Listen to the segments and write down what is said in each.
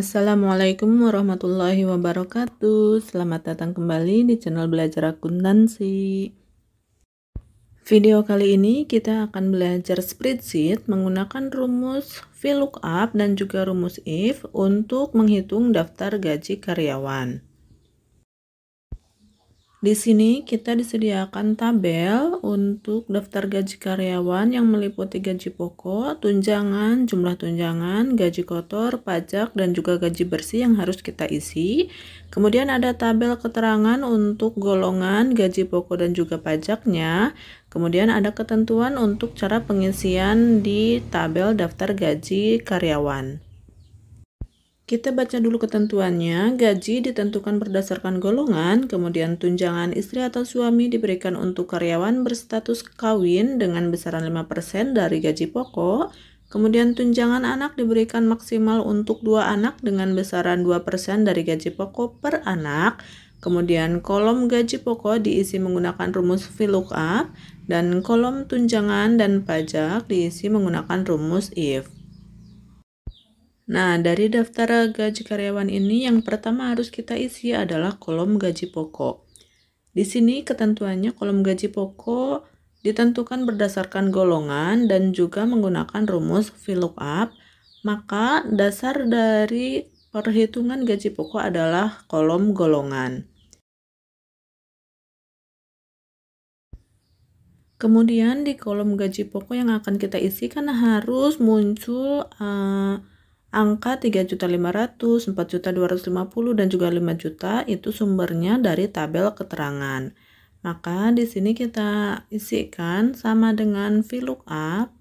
Assalamualaikum warahmatullahi wabarakatuh. Selamat datang kembali di channel Belajar Akuntansi. Video kali ini kita akan belajar spreadsheet menggunakan rumus VLOOKUP dan juga rumus if untuk menghitung daftar gaji karyawan. Di sini kita disediakan tabel untuk daftar gaji karyawan yang meliputi gaji pokok, tunjangan, jumlah tunjangan, gaji kotor, pajak, dan juga gaji bersih yang harus kita isi. Kemudian ada tabel keterangan untuk golongan gaji pokok dan juga pajaknya. Kemudian ada ketentuan untuk cara pengisian di tabel daftar gaji karyawan. Kita baca dulu ketentuannya. Gaji ditentukan berdasarkan golongan, kemudian tunjangan istri atau suami diberikan untuk karyawan berstatus kawin dengan besaran 5% dari gaji pokok, kemudian tunjangan anak diberikan maksimal untuk 2 anak dengan besaran 2% dari gaji pokok per anak, kemudian kolom gaji pokok diisi menggunakan rumus VLOOKUP, dan kolom tunjangan dan pajak diisi menggunakan rumus if. Nah, dari daftar gaji karyawan ini yang pertama harus kita isi adalah kolom gaji pokok. Di sini ketentuannya kolom gaji pokok ditentukan berdasarkan golongan dan juga menggunakan rumus VLOOKUP, maka dasar dari perhitungan gaji pokok adalah kolom golongan. Kemudian di kolom gaji pokok yang akan kita isi kan harus muncul angka 3.500.000, 4.250.000 dan juga 5 juta itu sumbernya dari tabel keterangan. Maka di sini kita isikan sama dengan VLOOKUP.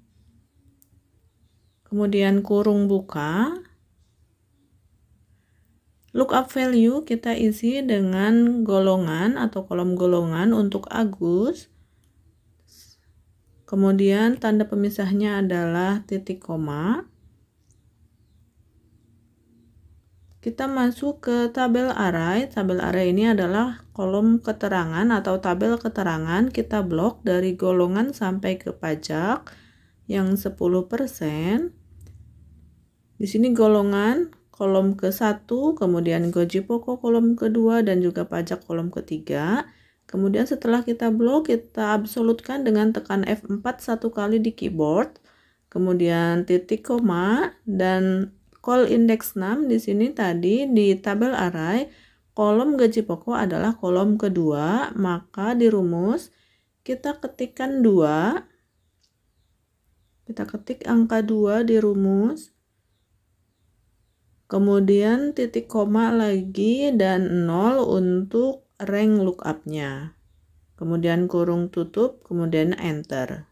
Kemudian kurung buka. Lookup value kita isi dengan golongan atau kolom golongan untuk Agus. Kemudian tanda pemisahnya adalah titik koma. Kita masuk ke tabel array. Tabel array ini adalah kolom keterangan atau tabel keterangan. Kita blok dari golongan sampai ke pajak yang 10%. Di sini golongan kolom ke-1, kemudian gaji pokok kolom kedua dan juga pajak kolom ketiga. Kemudian setelah kita blok, kita absolutkan dengan tekan F4 satu kali di keyboard. Kemudian titik koma dan call index 6 di sini tadi di tabel array kolom gaji pokok adalah kolom kedua, maka di rumus kita ketikkan 2. Kita ketik angka 2 di rumus. Kemudian titik koma lagi dan 0 untuk rank lookup-nya. Kemudian kurung tutup, kemudian enter.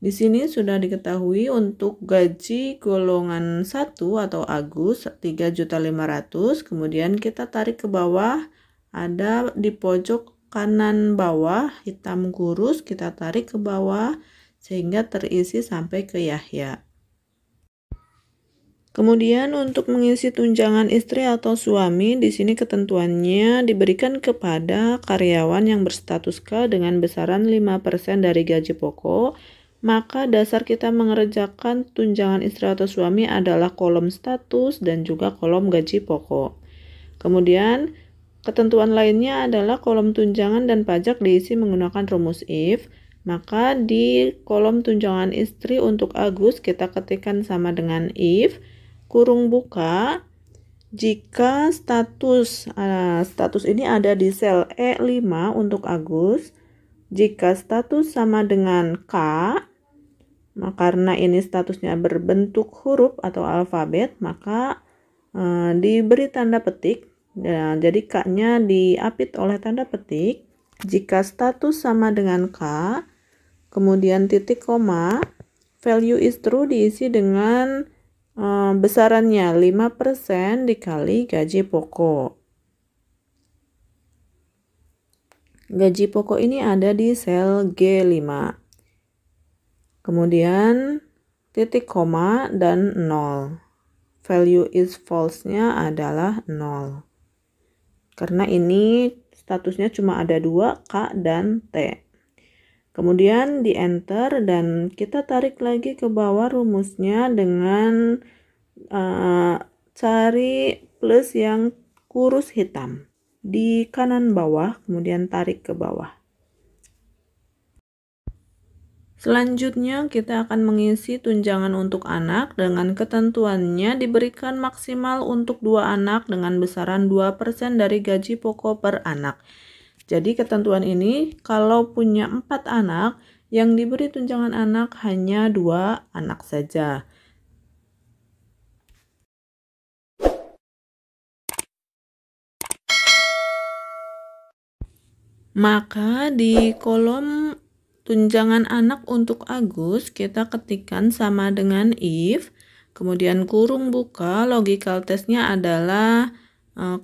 Di sini sudah diketahui untuk gaji golongan 1 atau Agus 3.500.000, kemudian kita tarik ke bawah, ada di pojok kanan bawah hitam kurus, kita tarik ke bawah sehingga terisi sampai ke Yahya. Kemudian untuk mengisi tunjangan istri atau suami, di sini ketentuannya diberikan kepada karyawan yang berstatus K dengan besaran 5% dari gaji pokok. Maka dasar kita mengerjakan tunjangan istri atau suami adalah kolom status dan juga kolom gaji pokok. Kemudian ketentuan lainnya adalah kolom tunjangan dan pajak diisi menggunakan rumus if. Maka di kolom tunjangan istri untuk Agus kita ketikkan sama dengan if kurung buka jika status ini ada di sel E5 untuk Agus. Jika status sama dengan K, karena ini statusnya berbentuk huruf atau alfabet, maka diberi tanda petik. Jadi K-nya diapit oleh tanda petik. Jika status sama dengan K, kemudian titik koma, value is true diisi dengan besarannya 5% dikali gaji pokok. Gaji pokok ini ada di sel G5. Kemudian titik koma dan 0. Value is false-nya adalah 0. Karena ini statusnya cuma ada 2, K dan T. Kemudian di enter dan kita tarik lagi ke bawah rumusnya dengan cari plus yang kurus hitam di kanan bawah, kemudian tarik ke bawah. Selanjutnya kita akan mengisi tunjangan untuk anak dengan ketentuannya diberikan maksimal untuk 2 anak dengan besaran 2% dari gaji pokok per anak. Jadi ketentuan ini kalau punya 4 anak, yang diberi tunjangan anak hanya 2 anak saja. Maka di kolom tunjangan anak untuk Agus, kita ketikkan sama dengan if, kemudian kurung buka, logical testnya adalah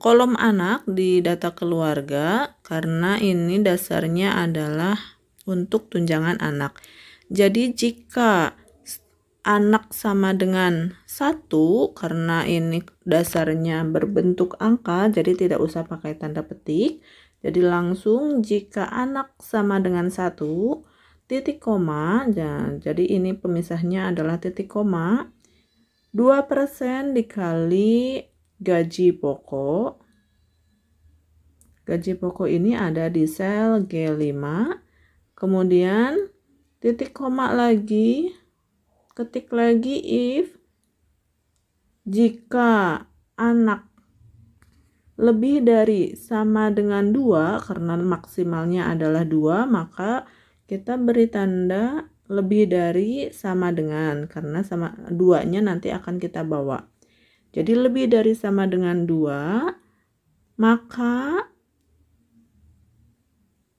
kolom anak di data keluarga, karena ini dasarnya adalah untuk tunjangan anak. Jadi jika anak sama dengan 1, karena ini dasarnya berbentuk angka, jadi tidak usah pakai tanda petik. Jadi langsung jika anak sama dengan 1, titik koma, jadi ini pemisahnya adalah titik koma, 2% dikali gaji pokok. Gaji pokok ini ada di sel G5, kemudian titik koma lagi, ketik lagi if, jika anak lebih dari sama dengan 2, karena maksimalnya adalah 2, maka kita beri tanda lebih dari sama dengan, karena sama 2-nya nanti akan kita bawa. Jadi lebih dari sama dengan 2, maka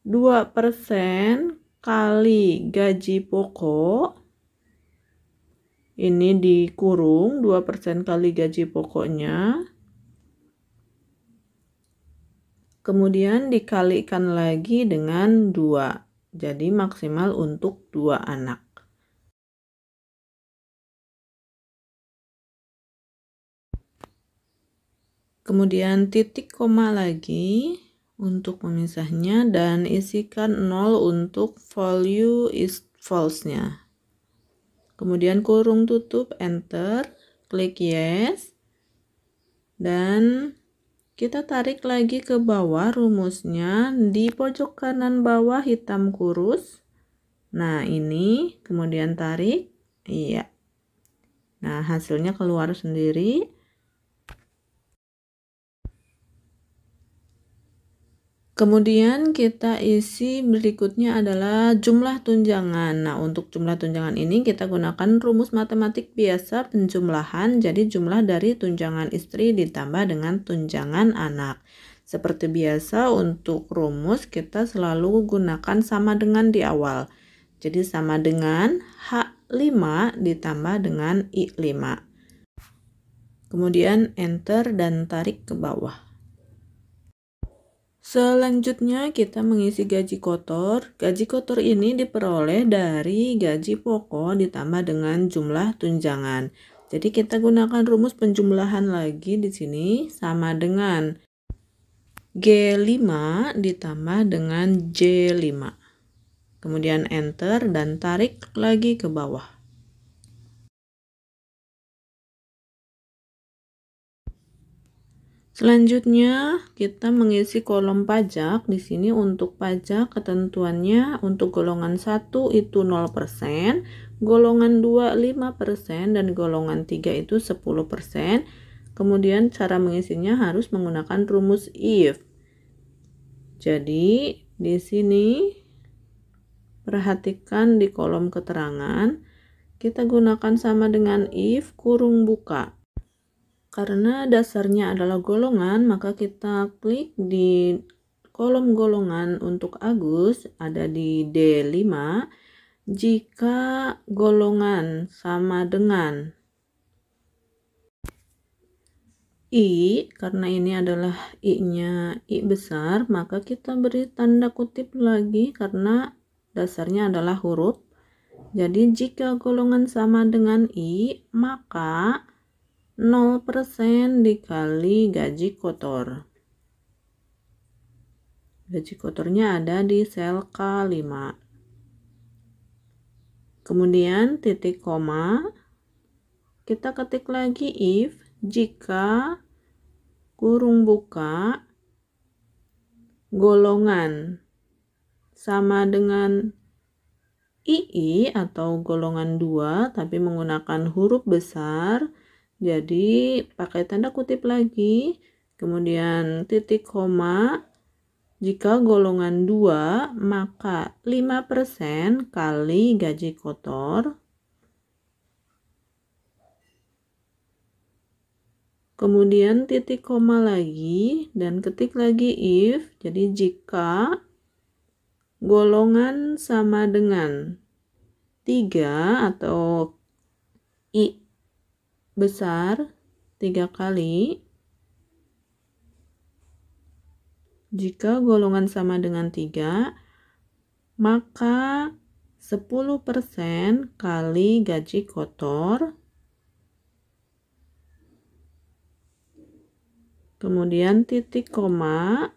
2% kali gaji pokok, ini dikurung 2% kali gaji pokoknya, kemudian dikalikan lagi dengan 2. Jadi maksimal untuk 2 anak. Kemudian titik koma lagi untuk memisahnya dan isikan 0 untuk value is false-nya. Kemudian kurung tutup, enter, klik yes, dan kita tarik lagi ke bawah rumusnya di pojok kanan bawah hitam kurus. Nah ini kemudian tarik, iya. Nah hasilnya keluar sendiri. Kemudian kita isi berikutnya adalah jumlah tunjangan. Nah, untuk jumlah tunjangan ini kita gunakan rumus matematik biasa penjumlahan. Jadi jumlah dari tunjangan istri ditambah dengan tunjangan anak. Seperti biasa untuk rumus kita selalu gunakan sama dengan di awal. Jadi sama dengan H5 ditambah dengan I5. Kemudian enter dan tarik ke bawah. Selanjutnya kita mengisi gaji kotor. Gaji kotor ini diperoleh dari gaji pokok ditambah dengan jumlah tunjangan. Jadi kita gunakan rumus penjumlahan lagi di sini sama dengan G5 ditambah dengan J5. Kemudian enter dan tarik lagi ke bawah. Selanjutnya kita mengisi kolom pajak. Di sini untuk pajak ketentuannya untuk golongan 1 itu 0%, golongan 2 5% dan golongan 3 itu 10%. Kemudian cara mengisinya harus menggunakan rumus if. Jadi di sini perhatikan di kolom keterangan kita gunakan sama dengan if kurung buka. Karena dasarnya adalah golongan, maka kita klik di kolom golongan untuk Agus, ada di D5. Jika golongan sama dengan I, karena ini adalah I-nya I besar, maka kita beri tanda kutip lagi karena dasarnya adalah huruf. Jadi jika golongan sama dengan I, maka 0% dikali gaji kotor. Gaji kotornya ada di sel K5. Kemudian titik koma, kita ketik lagi if jika kurung buka golongan sama dengan II atau golongan 2 tapi menggunakan huruf besar, jadi pakai tanda kutip lagi, kemudian titik koma, jika golongan 2 maka 5% kali gaji kotor, kemudian titik koma lagi dan ketik lagi if, jadi jika golongan sama dengan 3 atau I besar 3 kali, jika golongan sama dengan 3 maka 10% kali gaji kotor, kemudian titik koma,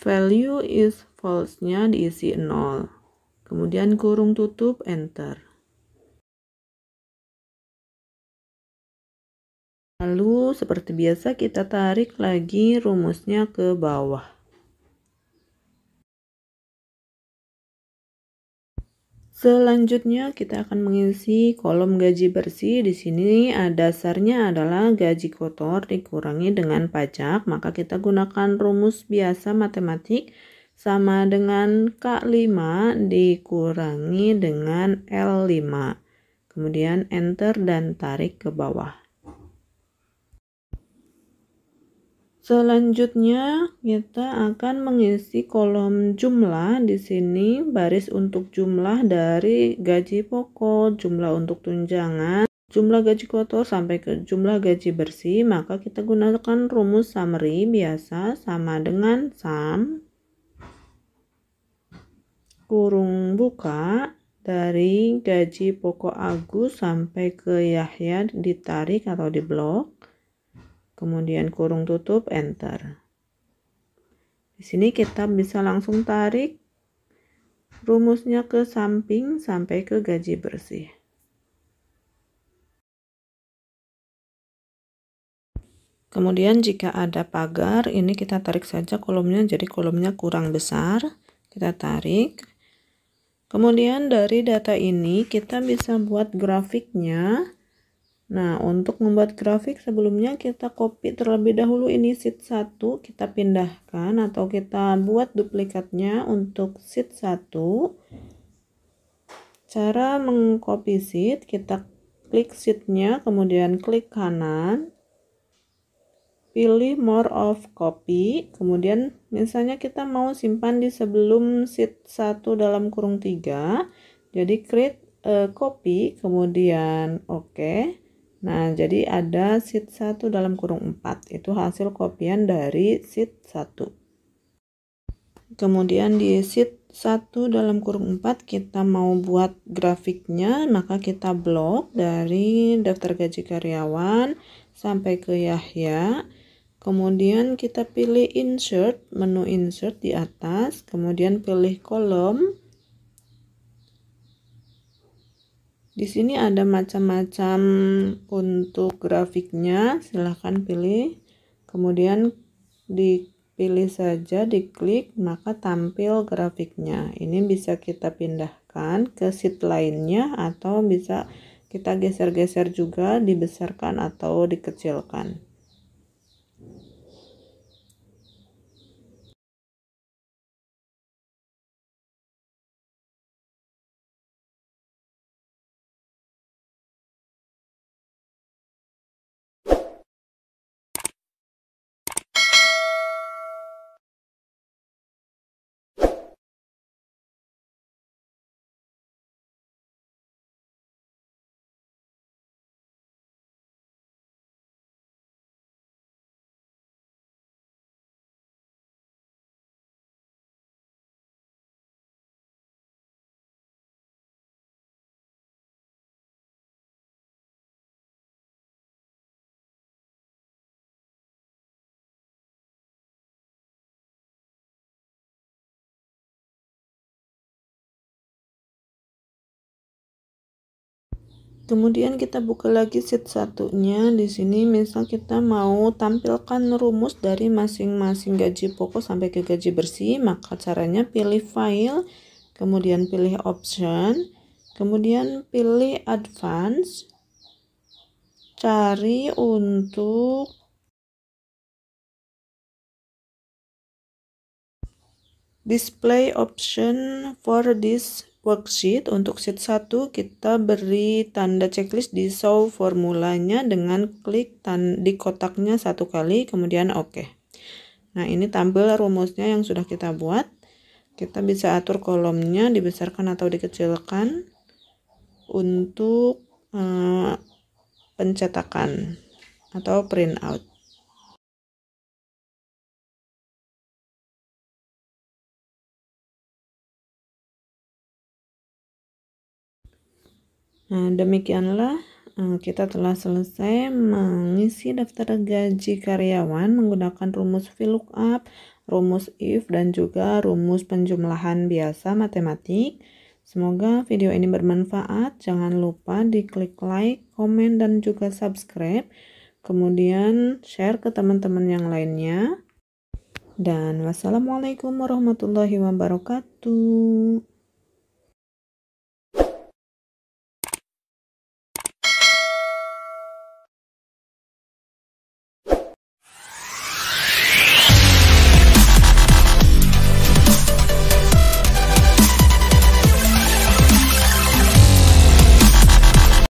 value is false-nya diisi 0. Kemudian kurung tutup, enter. Lalu seperti biasa kita tarik lagi rumusnya ke bawah. Selanjutnya kita akan mengisi kolom gaji bersih. Di sini dasarnya adalah gaji kotor dikurangi dengan pajak, maka kita gunakan rumus biasa matematik sama dengan K5 dikurangi dengan L5. Kemudian enter dan tarik ke bawah. Selanjutnya kita akan mengisi kolom jumlah. Di sini baris untuk jumlah dari gaji pokok, jumlah untuk tunjangan, jumlah gaji kotor sampai ke jumlah gaji bersih, maka kita gunakan rumus summary biasa sama dengan sum kurung buka dari gaji pokok Agus sampai ke Yahya ditarik atau diblok. Kemudian kurung tutup, enter. Di sini kita bisa langsung tarik rumusnya ke samping sampai ke gaji bersih. Kemudian jika ada pagar, ini kita tarik saja kolomnya, jadi kolomnya kurang besar. Kita tarik. Kemudian dari data ini kita bisa buat grafiknya. Nah, untuk membuat grafik sebelumnya kita copy terlebih dahulu ini sheet 1, kita pindahkan atau kita buat duplikatnya untuk sheet 1. Cara mengcopy sheet, kita klik sheetnya, kemudian klik kanan, pilih more of copy, kemudian misalnya kita mau simpan di sebelum sheet 1 dalam kurung 3, jadi create copy, kemudian oke. Nah, jadi ada sheet 1 dalam kurung 4. Itu hasil kopian dari sheet 1. Kemudian di sheet 1 dalam kurung 4 kita mau buat grafiknya, maka kita blok dari daftar gaji karyawan sampai ke Yahya. Kemudian kita pilih insert, menu insert di atas, kemudian pilih kolom. Di sini ada macam-macam untuk grafiknya, silahkan pilih. Kemudian dipilih saja, diklik, maka tampil grafiknya. Ini bisa kita pindahkan ke sheet lainnya atau bisa kita geser-geser juga, dibesarkan atau dikecilkan. Kemudian kita buka lagi sheet satunya. Di sini misal kita mau tampilkan rumus dari masing-masing gaji pokok sampai ke gaji bersih, maka caranya pilih file, kemudian pilih option, kemudian pilih advance, cari untuk display option for this worksheet. Untuk sheet 1 kita beri tanda checklist di show formulanya dengan klik di kotaknya satu kali, kemudian oke. Nah, ini tampil rumusnya yang sudah kita buat. Kita bisa atur kolomnya dibesarkan atau dikecilkan untuk pencetakan atau print out. Nah, demikianlah kita telah selesai mengisi daftar gaji karyawan menggunakan rumus VLOOKUP, rumus if, dan juga rumus penjumlahan biasa matematik. Semoga video ini bermanfaat. Jangan lupa diklik like, komen, dan juga subscribe. Kemudian share ke teman-teman yang lainnya. Dan wassalamualaikum warahmatullahi wabarakatuh.